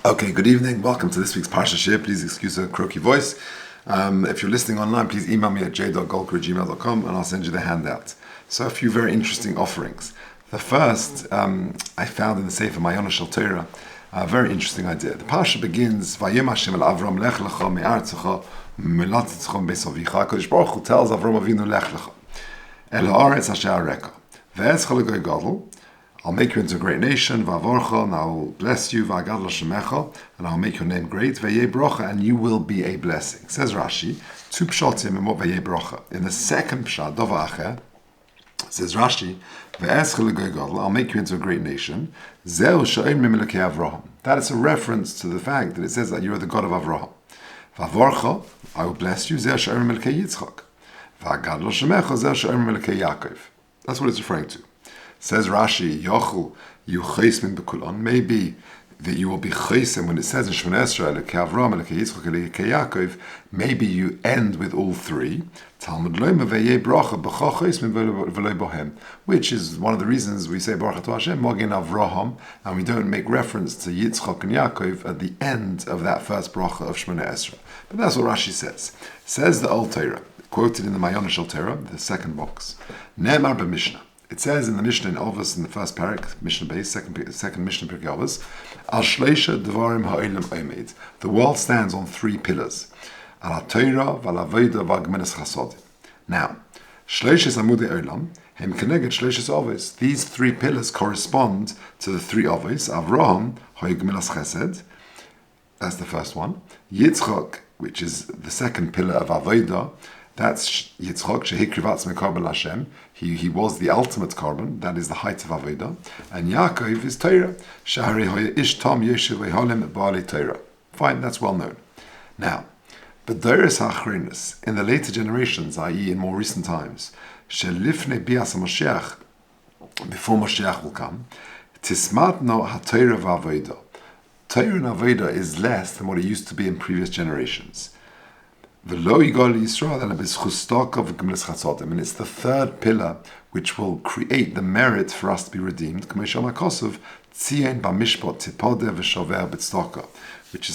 Okay, good evening. Welcome to this week's Parsha Shiur. Please excuse a croaky voice. If you're listening online, please email me at j.golker@gmail.com and I'll send you the handout. So a few very interesting offerings. The first I found in the Sefer Mayona Shel Torah, a very interesting idea. The Parsha begins, Vayem Hashem el Avram Lech Lecha me'artzecha me'latzitzecha be'savicha. HaKadosh Baruch Hu tells Avram Avinu Lech Lecha El ha'aretz asher areka ve'etzcha legoy gadol. I'll make you into a great nation, va'avorcha, and I'll bless you, va'agadol shemecha, and I'll make your name great, ve'yeh brocha, and you will be a blessing. Says Rashi, two pshatim in what ve'yeh brocha. In the second pshat, dova acher, says Rashi, ve'etzcha legoy gadol, I'll make you into a great nation, zeu she'oim mimelekei Avraham. That is a reference to the fact that it says that you are the God of Avraham. Va'avorcha, I will bless you, zeu she'oim mimelekei Yitzchak. Va'agadol shemecha, zeu she'oim mimelekei Yaakov. That's what it's referring to. Says Rashi, Yochel, you chaysmin b'kulon. Maybe that you will be chaysem when it says in Shemona Esrei, Lekei Avram, Lekei Yitzchak, Lekei Yaakov. Maybe you end with all three. Talmud loyma ve'yeh bracha b'cha chaysmin v'loy bohem, which is one of the reasons we say Baruch Atah Hashem Mogen Avraham, and we don't make reference to Yitzchak and Yaakov at the end of that first bracha of Shemona Esrei. But that's what Rashi says. Says the Old Torah, quoted in the Mayona Shel Torah, the second box. Ne'emar b'Mishnah. It says in the Mishnah in Ovos, in the first parak, Mishnah base, second Mishnah Pirkei Ovos, Al Shleisha Devarim Ha'olam Omed. The world stands on three pillars. Al HaTorah, Val Avoda, Val Gemilas Chasodim. Now, Shleishes Amudei Olam, Hem Keneged Shleishes Ovos. These three pillars correspond to the three Ovos. Avraham, Ha'olam Gemilas Chesed. That's the first one. Yitzchak, which is the second pillar of Avoda. That's Yitzchak, Shehikrivatz Mekarbel Hashem. He was the ultimate carbon, that is the height of Avodah. And Yaakov is Torah. Shahari Hoya Ish Tam Yeshiv Ve'Holem Ba'alei Torah. Fine, that's well known. Now, B'Doros HaAchronos, in the later generations, i.e. in more recent times, Shelifnei Bias HaMashiach, before Mashiach will come, Tismatno HaTorah V'Avodah. Torah and Avodah is less than what it used to be in previous generations. And it's the third pillar which will create the merit for us to be redeemed, which is,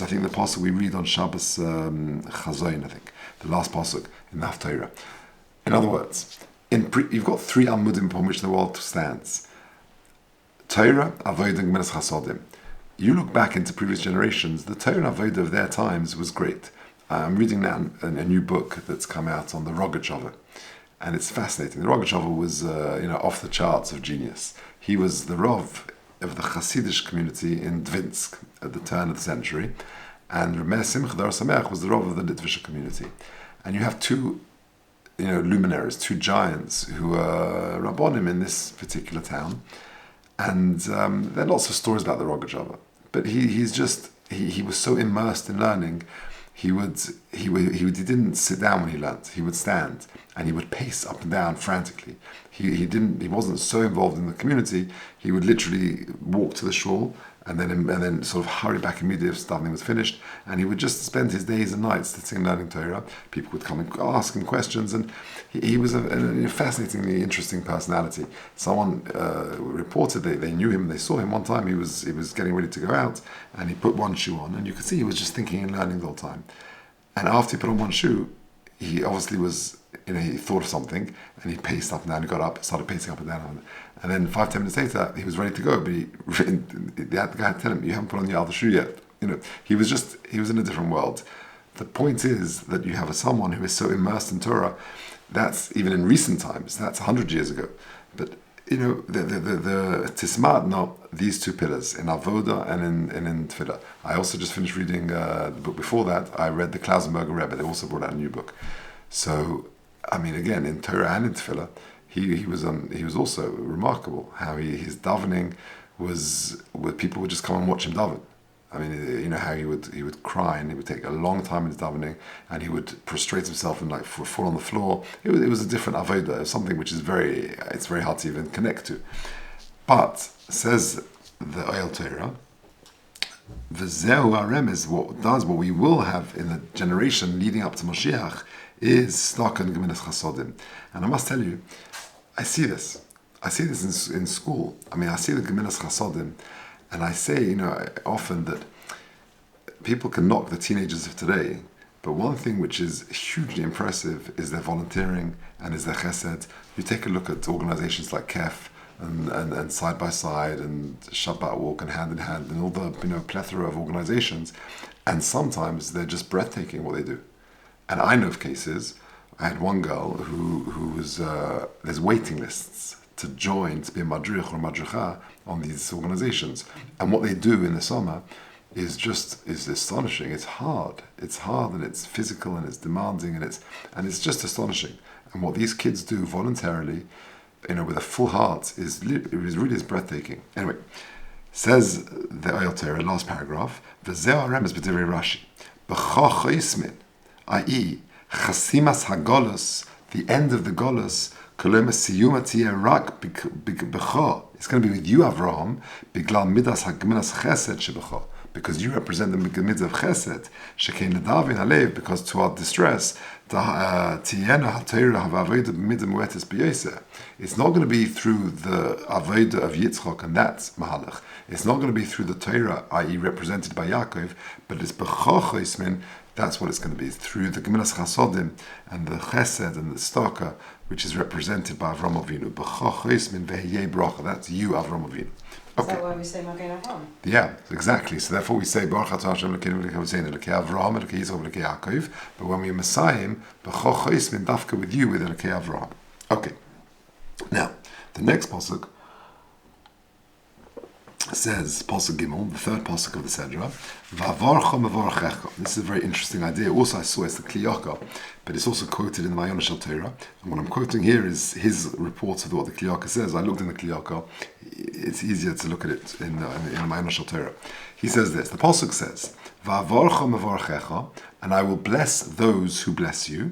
I think, the pasuk we read on Shabbos Chazoin, I think, the last pasuk in the Haftarah. In other words, you've got three amudim upon which the world stands. Torah, Avodah, and Gemilas Chasodim. You look back into previous generations, the Torah and Avodah of their times was great. I'm reading now a new book that's come out on the Rogatchover, and it's fascinating. The Rogatchover was, off the charts of genius. He was the Rav of the Hasidic community in Dvinsk at the turn of the century, and Reb Simcha Dor Sameach was the Rav of the Litvish community. And you have two, luminaries, two giants who are Rabbonim in this particular town, and there are lots of stories about the Rogatchover. But he was so immersed in learning. He didn't sit down when he learnt. He would stand and he would pace up and down frantically. He wasn't so involved in the community. He would literally walk to the shul and then sort of hurry back immediately if something was finished. And he would just spend his days and nights sitting learning Torah. People would come and ask him questions, and he was a fascinatingly interesting personality. Someone reported they knew him. They saw him one time. He was getting ready to go out, and he put one shoe on, and you could see he was just thinking and learning the whole time. And after he put on one shoe, he obviously was, he thought of something, and he paced up and down. He got up, started pacing up and down, and then 5-10 minutes later, he was ready to go. But the guy had to tell him, "You haven't put on your other shoe yet." He was in a different world. The point is that you have someone who is so immersed in Torah. That's even in recent times. That's 100 years ago. But the Tismadno, these two pillars in Avoda and in Tefillah. I also just finished reading the book before that. I read the Klausenberger Rebbe. They also brought out a new book. So, again, in Torah and in Tefillah, he was also remarkable. How his davening was, people would just come and watch him daven. How he would cry, and he would take a long time in his davening, and he would prostrate himself and fall on the floor. It was a different avodah, something which is very hard to even connect to. But says the Oil Torah, V'zeu haremez, what we will have in the generation leading up to Mashiach is Stak and Gemilas Chasodim. And I must tell you, I see this in school. I see the Gemilas Chasodim, and I say, often that people can knock the teenagers of today, but one thing which is hugely impressive is their volunteering and is their chesed. You take a look at organizations like KEF and Side by Side and Shabbat Walk and Hand in Hand and all the plethora of organizations, and sometimes they're just breathtaking what they do. And I know of cases. I had one girl who was there's waiting lists to join to be a madrich or madricha on these organizations, and what they do in the summer is astonishing. It's hard and it's physical and it's demanding and it's just astonishing. And what these kids do voluntarily, with a full heart, is really breathtaking. Anyway, says the Oyel Torah, last paragraph, v'zeh haremes b'divrei Rashi, b'cha choismin, i.e. chasimas hagolus, the end of the golus, kolema siyuma tiyeh rak b'cha. It's going to be with you, Avraham, biglal midas hagminas chesed shebecha, because you represent the midas of chesed, shekein ledavin alev, because to our distress, it's not going to be through the avodah of Yitzchak, and that's mahalach. It's not going to be through the Torah, i.e. represented by Yaakov, but it's b'chochoismin. That's what it's going to be, through the Gemilas Chasodim and the Chesed and the Staka, which is represented by Avram Avinu. B'chochoismin v'heyeh bracha. That's you, Avram Avinu. Okay. Is that why we say Magen Avraham? Yeah, exactly. So therefore we say Baruch Atah Hashem Elokeinu Elokei Avraham, Elokei Yitzchak, Elokei Yaakov. But when we Messiah him, B'choch Choismin Dafka with you with Elokei Avraham. Okay. Now the next pasuk says pasuk Gimel, the third pasuk of the Sedra. V'avarcha mevarchecha. This is a very interesting idea. Also, I saw it's the Kliyaka, but it's also quoted in the Ma'ayon Shel Torah. And what I'm quoting here is his report of what the Kliyaka says. I looked in the Kliyaka. It's easier to look at it in the Ma'ayon Shel Torah. He says this. The pasuk says, "Va'avarcha mevarchecha," and I will bless those who bless you.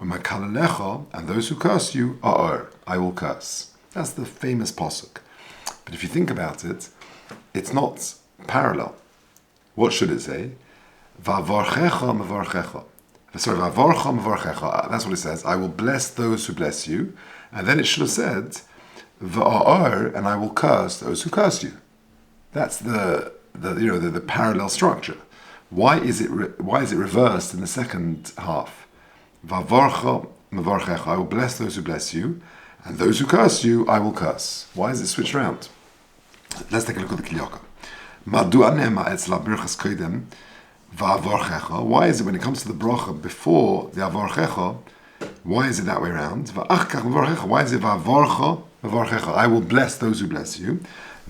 U'makalalecha, and those who curse you, I will curse. That's the famous pasuk. But if you think about it, it's not parallel. What should it say? Va'avarchecha mevarchecha. Sorry, va'avarcha mevarchecha. That's what it says. I will bless those who bless you. And then it should have said, va'ar, and I will curse those who curse you. That's the parallel structure. Why is it reversed in the second half? Va'avarcha mevarchecha. I will bless those who bless you, and those who curse you, I will curse. Why is it switched around? Let's take a look at the Kliyaka. Why is it when it comes to the bracha before the avarchecha, why is it that way around? Why is it I will bless those who bless you?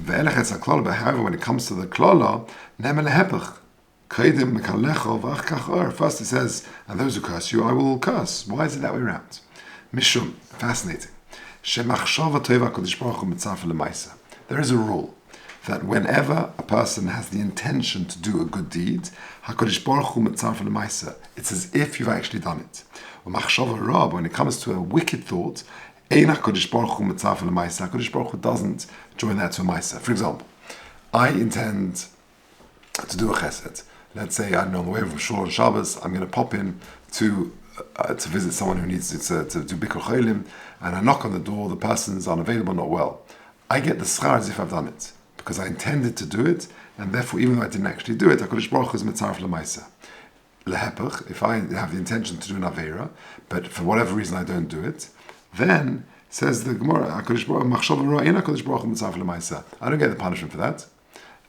However, when it comes to the klala, first it says, and those who curse you, I will curse. Why is it that way around? Mishum, fascinating. There is a rule that whenever a person has the intention to do a good deed, HaKadosh Baruch Hu mitzaref l'maisa. It's as if you've actually done it. When it comes to a wicked thought, ein HaKadosh Baruch Hu mitzaref l'maisa. HaKadosh Baruch Hu doesn't join that to a maisa. For example, I intend to do a chesed. Let's say, on the way from Shul on Shabbos, I'm going to pop in to visit someone who needs to do Bikur Cholim, and I knock on the door, the person's unavailable, not well. I get the schar as if I've done it, because I intended to do it, and therefore, even though I didn't actually do it, HaKadosh Baruch Hu is mitzaref l'maisa. Lehepech, if I have the intention to do an avera, but for whatever reason I don't do it, then, says the Gemara, HaKadosh Baruch Hu, machshava ra, ein HaKadosh Baruch Hu mitzaref l'maisa. I don't get the punishment for that.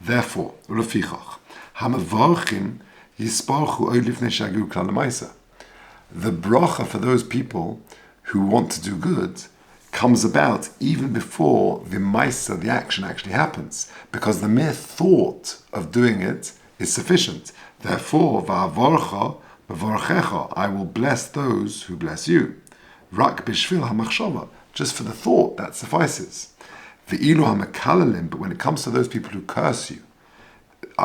Therefore, ulefichach, hamavarchim yisparchu oid lifnei shagiu klal l'maisa. The bracha for those people who want to do good comes about even before the maisa, the action, actually happens, because the mere thought of doing it is sufficient. Therefore, va'avarcha mevarchecha, I will bless those who bless you. Rak b'shvil hamachshava, just for the thought, that suffices. Ve'ilu hamakalalim, but when it comes to those people who curse you,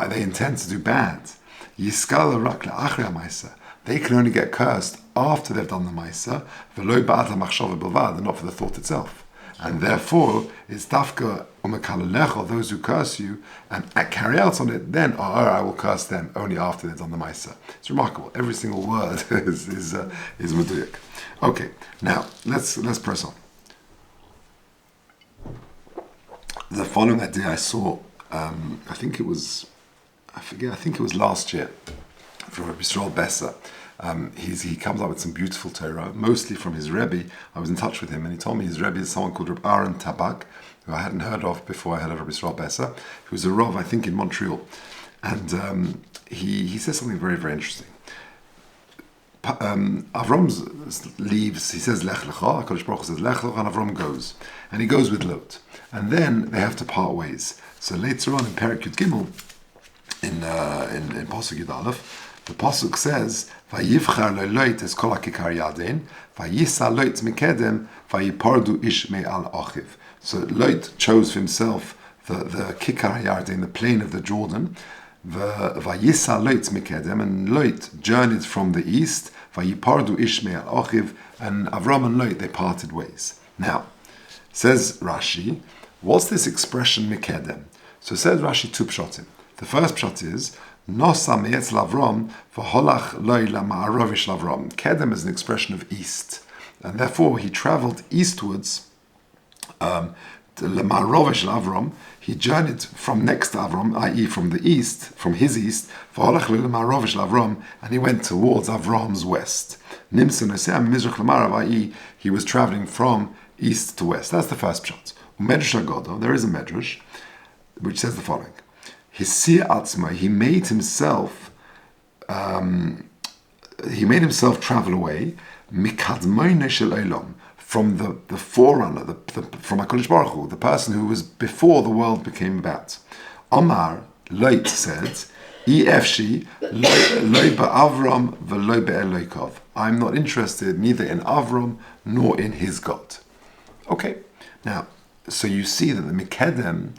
they intend to do bad. Yiskala rak la'achri ha'maisa, they can only get cursed after they've done the Maisa, v'lo ba'at ha'machshava bilvad, and not for the thought itself. And therefore, it's dafka u'mekalalecha, those who curse you, and carry out on it, then, I will curse them only after they've done the Maisa. It's remarkable. Every single word is meduyek. Okay, now, let's press on. The following idea I saw, I think it was last year. from Rabbi Yisrael Besser. He comes up with some beautiful Torah, mostly from his Rebbe. I was in touch with him, and he told me his Rebbe is someone called Rabbi Aaron Tabak, who I hadn't heard of before I heard of Rabbi Yisrael Besser, who was a Rav, I think, in Montreal. And he says something very, very interesting. Avram leaves, he says Lech Lecha, HaKadosh Baruch Hu says Lech Lecha, and Avram goes. And he goes with Lot. And then they have to part ways. So later on in Perek Yud Gimel, in Pasuk Yud Aleph, the Pasuk says, Vayivchar le'loit es kol ha'kikar yaden, vayisa loit mikedem, vayipardu ish me'al achiv. So Lot chose for himself the kikar yaden, the plain of the Jordan, vayisa loit mikedem, and Lot journeyed from the east, vayipardu ish me'al achiv, and Avram and Lot, they parted ways. Now, says Rashi, what's this expression mikedem? So says Rashi two pshatim. The first pshat is, Nosa me'etz Lavram v'holach loy la'ma'aravish Lavram. Kedem is an expression of east, and therefore he travelled eastwards to la'ma'aravish Lavram. He journeyed from next to Avram, i.e. from the east, from his east, v'holach loy la'ma'aravish Lavram, and he went towards Avram's west. Nimsa nose'am mizrach l'ma'arav, i.e. he was travelling from east to west. That's the first pshat. Medrash Agodo, there is a medrash which says the following. He made himself travel away from the forerunner, from HaKadosh Baruch Hu, the person who was before the world became about. Omar Leit said, I'm not interested neither in Avram nor in his God. Okay, now, so you see that the Mikedem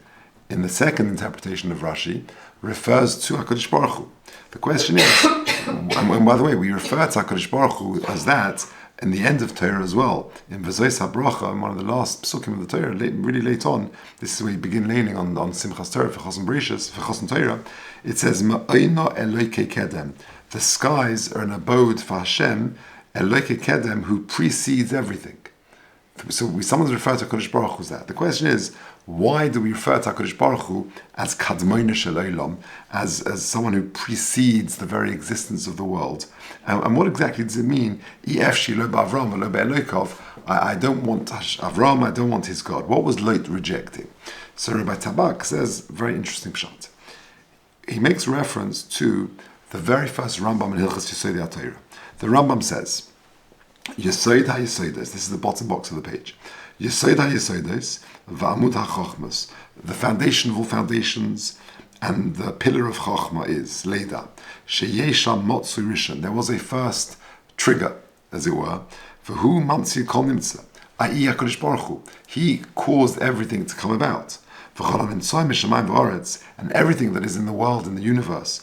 in the second interpretation of Rashi refers to HaKadosh Baruch Hu. The question is, and by the way, we refer to HaKadosh Baruch Hu as that in the end of Torah as well. In V'zois HaBracha, in one of the last psukim of the Torah, really late on, this is where you begin leaning on Simchas Torah, V'chosan Bereshis, V'chosan Torah, it says, Ma'oino Eloike Kedem. The skies are an abode for Hashem, Eloike Kedem, who precedes everything. So someone's referred to HaKadosh Baruch Hu as that. The question is, why do we refer to HaKadosh Baruch Hu as Kadmoina Shel Olam, as someone who precedes the very existence of the world? And what exactly does it mean? I don't want Avram, I don't want his God. What was Lot rejecting? So Rabbi Tabak says, very interesting pshat. He makes reference to the very first Rambam in Hilchos Yesodei HaTorah. The Rambam says, Yesod HaYesodos, this is the bottom box of the page. Yesod HaYesodos, V'amud HaChochmas, the foundation of all foundations and the pillar of Chochma is laid up. Sheyesham Motzu Rishon, there was a first trigger, as it were, for who Mamtzi Kol Nimtza, i.e. HaKadosh Baruch Hu. He caused everything to come about. And everything that is in the world, in the universe,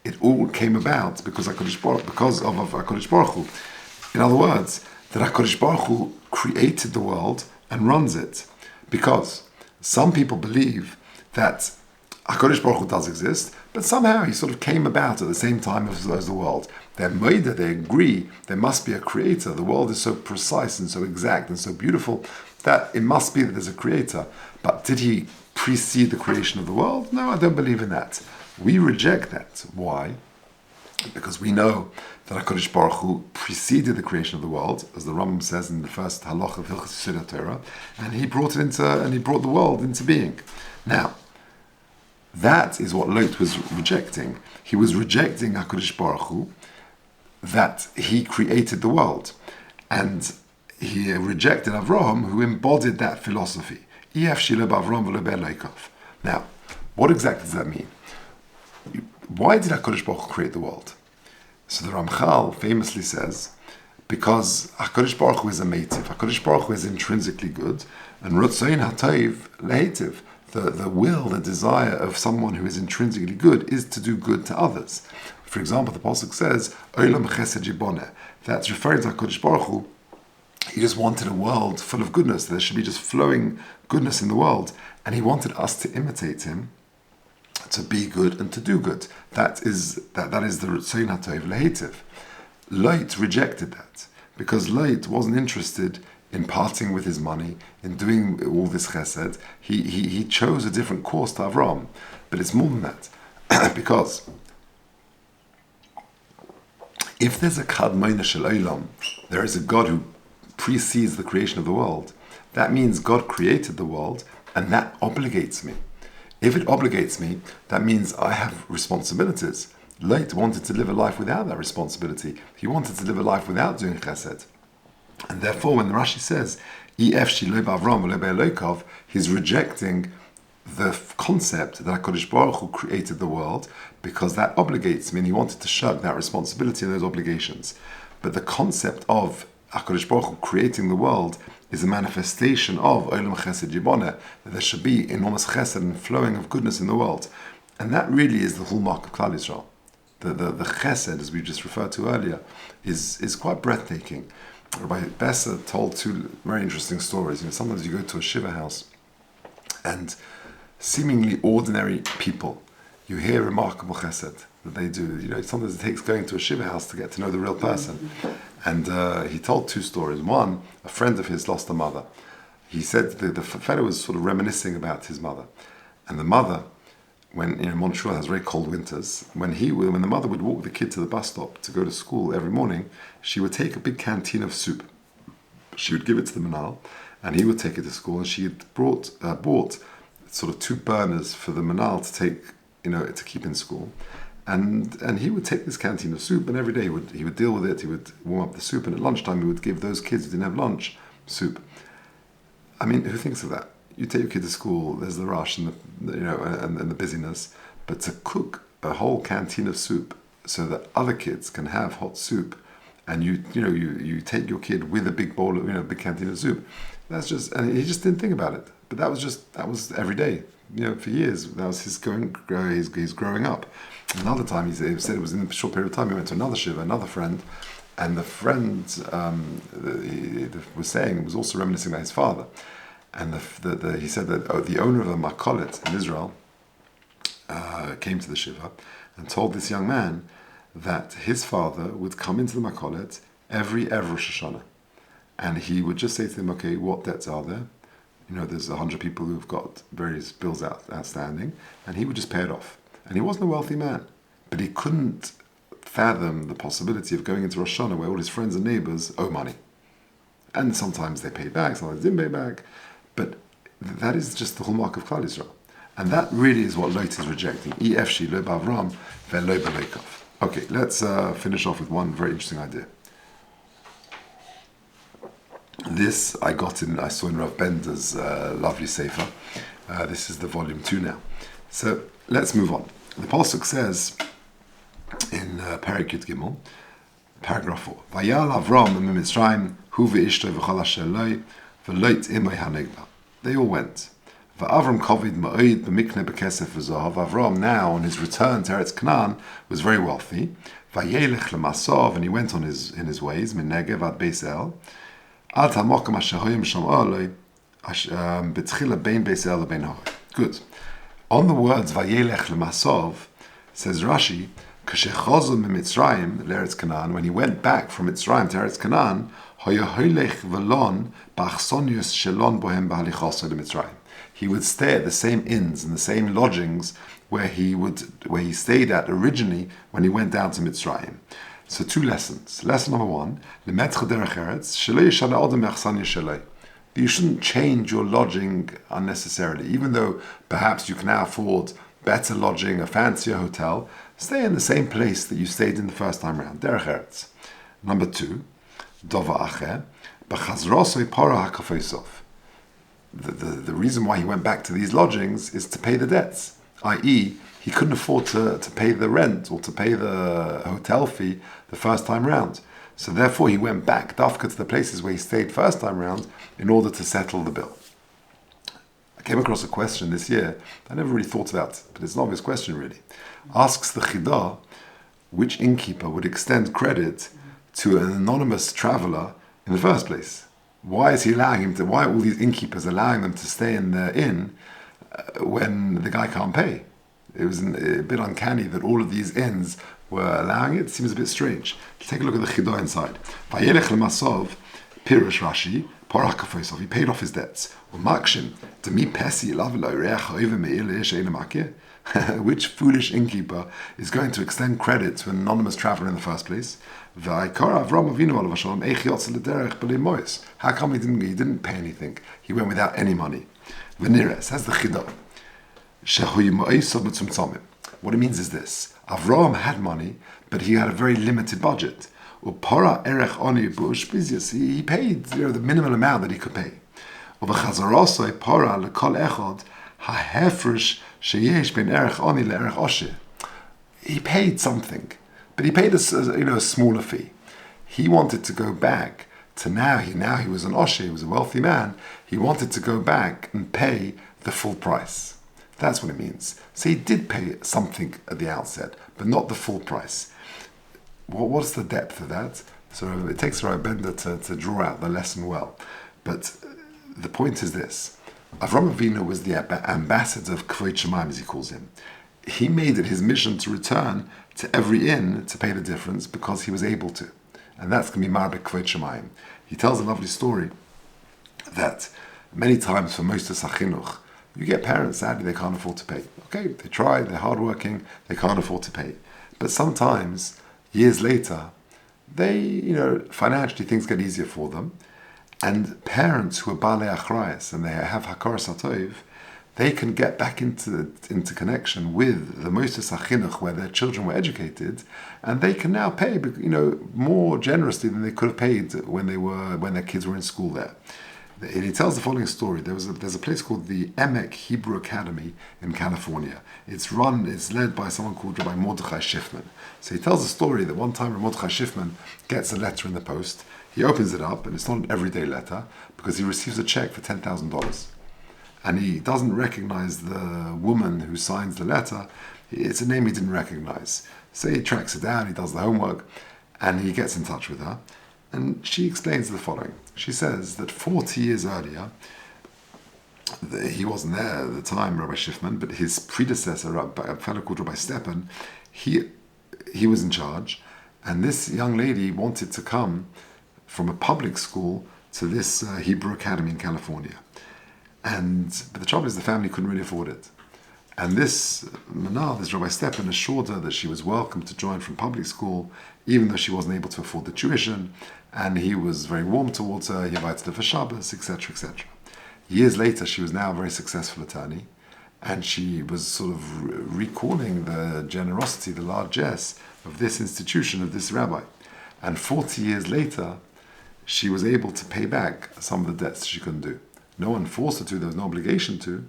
it all came about because of HaKadosh Baruch Hu. In other words, that HaKadosh Baruch Hu created the world and runs it. Because some people believe that HaKadosh Baruch Hu does exist, but somehow he sort of came about at the same time as the world. They're made that they agree there must be a creator. The world is so precise and so exact and so beautiful that it must be that there's a creator. But did he precede the creation of the world? No, I don't believe in that. We reject that. Why? Because we know that HaKadosh Baruch Hu preceded the creation of the world, as the Rambam says in the first halach of Hilchos Yesodei HaTorah, and he brought the world into being. Now, that is what Lot was rejecting. He was rejecting HaKadosh Baruch Hu, that he created the world. And he rejected Avraham, who embodied that philosophy. Now, what exactly does that mean? Why did HaKadosh Baruch Hu create the world? So the Ramchal famously says, because HaKadosh Baruch Hu is a meitiv, HaKadosh Baruch Hu is intrinsically good, and Rotzain HaTov lehetiv, the will, the desire of someone who is intrinsically good is to do good to others. For example, the Pasuk says, Olam Chesed Yiboneh. That's referring to HaKadosh Baruch Hu. He just wanted a world full of goodness. There should be just flowing goodness in the world. And he wanted us to imitate him, to be good and to do good. That is the Rotzain HaTov lehetiv. Lot rejected that, because Lot wasn't interested in parting with his money, in doing all this chesed, he chose a different course to Avram. But it's more than that. Because if there's a kadmona shel olam, there is a God who precedes the creation of the world, that means God created the world, and that obligates me. If it obligates me, that means I have responsibilities. Lech wanted to live a life without that responsibility. He wanted to live a life without doing chesed. And therefore, when the Rashi says, he's rejecting the concept that HaKadosh Baruch Hu created the world, because that obligates me, and he wanted to shirk that responsibility and those obligations. But the concept of HaKadosh Baruch Hu creating the world is a manifestation of Olam Chesed Yiboneh, that there should be enormous chesed and flowing of goodness in the world. And that really is the hallmark of Klal Yisrael. The chesed, as we just referred to earlier, is quite breathtaking. Rabbi Besser told two very interesting stories. Sometimes you go to a shiva house, and seemingly ordinary people, you hear remarkable chesed that they do. Sometimes it takes going to a shiva house to get to know the real person. And he told two stories. One, a friend of his lost a mother. He said the fellow was sort of reminiscing about his mother. And the mother, when Montreal has very cold winters, when the mother would walk the kid to the bus stop to go to school every morning, she would take a big canteen of soup. She would give it to the manal, and he would take it to school. And she had bought sort of two burners for the manal to take, to keep in school. And he would take this canteen of soup, and every day he would deal with it. He would warm up the soup, and at lunchtime he would give those kids who didn't have lunch soup. I mean, who thinks of that? You take your kid to school. There's the rush and the busyness, but to cook a whole canteen of soup so that other kids can have hot soup, and you take your kid with a big bowl of big canteen of soup. That's just, and he just didn't think about it. But that was every day. For years, that was his he's growing up. Another time, he said it was in a short period of time, he went to another shiva, another friend, and the friend he was also reminiscing about his father. And he said that the owner of a makolet in Israel came to the shiva and told this young man that his father would come into the makolet every Rosh Hashanah. And he would just say to them, okay, what debts are there? There's 100 people who've got various bills outstanding, and he would just pay it off. And he wasn't a wealthy man, but he couldn't fathom the possibility of going into Rosh Hashanah where all his friends and neighbors owe money. And sometimes they pay back, sometimes they didn't pay back, but that is just the hallmark of Klal Yisrael. And that really is what Lech is rejecting. Okay, let's finish off with one very interesting idea. This I saw in Rav Bender's lovely sefer. This is the volume 2 now. So let's move on. The Pasuk says in Perek Yud Gimel, paragraph 4, Vayal Avram miMitzrayim hu ve'ishto v'chol asher lo v'loit imay hanegba. They all went. Va'avram kovid ma'od b'mikne b'kesef v'zahav. Avram, now on his return to Eretz Canaan, was very wealthy. Vayelech l'masov, and he went in his ways, min Negev ad Beis El. Good. On the words Vayelech lemasov, says Rashi, K'shechozon miMitzrayim le'Eretz Canaan, when he went back from Mitzrayim to Eretz Canaan, hoyolech v'lon b'achsonius shelon bohem b'halichoso leMitzrayim. He would stay at the same inns and the same lodgings where he stayed at originally when he went down to Mitzrayim. So 2 lessons. Lesson number 1, you shouldn't change your lodging unnecessarily. Even though perhaps you can now afford better lodging, a fancier hotel, stay in the same place that you stayed in the first time around. Derech Eretz. Number 2, the reason why he went back to these lodgings is to pay the debts, i.e., he couldn't afford to pay the rent or to pay the hotel fee the first time round. So therefore he went back, dafka, to the places where he stayed first time round in order to settle the bill. I came across a question this year I never really thought about, but it's an obvious question really. Asks the Chidah, which innkeeper would extend credit to an anonymous traveler in the first place? Why are all these innkeepers allowing them to stay in their inn when the guy can't pay? It was a bit uncanny that all of these inns were allowing it. It seems a bit strange. Take a look at the Chidah inside. Vayelech lemasov, Pirush Rashi, He paid off his debts. Which foolish innkeeper is going to extend credit to an anonymous traveler in the first place? How come he didn't pay anything? He went without any money. Says the Chidah. What it means is this: Avraham had money, but he had a very limited budget. He paid the minimal amount that he could pay. He paid something, but he paid a smaller fee. He wanted to go back to now he was an osher, he was a wealthy man. He wanted to go back and pay the full price. That's what it means. So he did pay something at the outset, but not the full price. What's the depth of that? So it takes Rabbi Bender to draw out the lesson well. But the point is this: Avraham Avinu was the ambassador of Kvod Shemaim, as he calls him. He made it his mission to return to every inn to pay the difference because he was able to. And that's going to be Marbek Kvod Shemaim. He tells a lovely story that many times for most of Sachinuch, you get parents, sadly, they can't afford to pay. Okay, they try, they're hardworking, they can't afford to pay. But sometimes, years later, they, financially things get easier for them. And parents who are Balei Achrayas and they have Hakaras HaTov, they can get back into connection with the Moshe Sachinuch where their children were educated, and they can now pay, more generously than they could have paid when their kids were in school there. And he tells the following story. There's a place called the Emek Hebrew Academy in California. It's led by someone called Rabbi Mordechai Schiffman. So he tells a story that one time Rabbi Mordechai Schiffman gets a letter in the post. He opens it up, and it's not an everyday letter, because he receives a check for $10,000. And he doesn't recognize the woman who signs the letter. It's a name he didn't recognize. So he tracks it down, he does the homework, and he gets in touch with her. And she explains the following. She says that 40 years earlier, he wasn't there at the time, Rabbi Schiffman, but his predecessor, a fellow called Rabbi Stepan, he was in charge, and this young lady wanted to come from a public school to this Hebrew Academy in California. But the trouble is the family couldn't really afford it. And this Rabbi Stepan, assured her that she was welcome to join from public school, even though she wasn't able to afford the tuition. And he was very warm towards her. He invited her for Shabbos, etc., etc. Years later, she was now a very successful attorney, and she was sort of recalling the generosity, the largesse of this institution, of this rabbi. And 40 years later, she was able to pay back some of the debts she couldn't do. No one forced her to, there was no obligation to,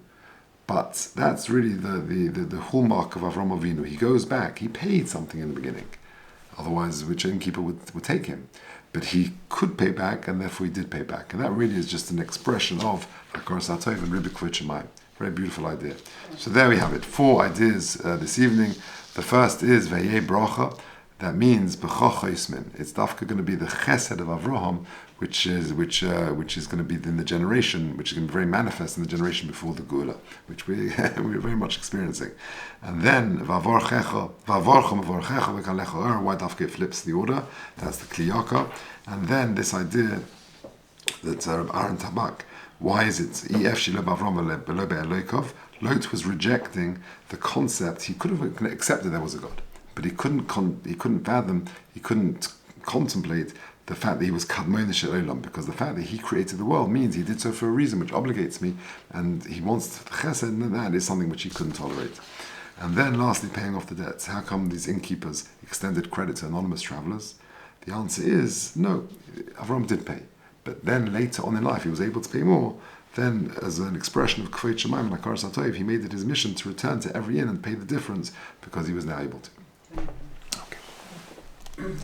but that's really the hallmark of Avraham Avinu. He goes back, he paid something in the beginning, otherwise which innkeeper would take him. But he could pay back, and therefore he did pay back. And that really is just an expression of Hakaras HaTov and Ribik Kvod Shemaim. Very beautiful idea. So there we have it. 4 ideas this evening. The first is Vayeh Bracha. That means B'chocha Yismin. It's dafka going to be the Chesed of Avraham, which is going to be in the generation, which is going to be very manifest in the generation before the Gula, which we're very much experiencing. And then Vavorchecha v'kan Lecha. Why dafka flips the order? That's the Kliyaka. And then this idea that Aaron Tabak. Why is it Ef Shilo B'Avraham Be'lo Be'Elokov? Lot was rejecting the concept. He could have accepted there was a God, but he couldn't fathom, he couldn't contemplate the fact that he was Kadmon Shel Olam, because the fact that he created the world means he did so for a reason which obligates me, and he wants Chesed, and that is something which he couldn't tolerate. And then lastly, paying off the debts. How come these innkeepers extended credit to anonymous travelers? The answer is no, Avraham did pay. But then later on in life, he was able to pay more. Then, as an expression of Kvod Shemaim and Hakaras HaTov, he made it his mission to return to every inn and pay the difference because he was now able to. Okay.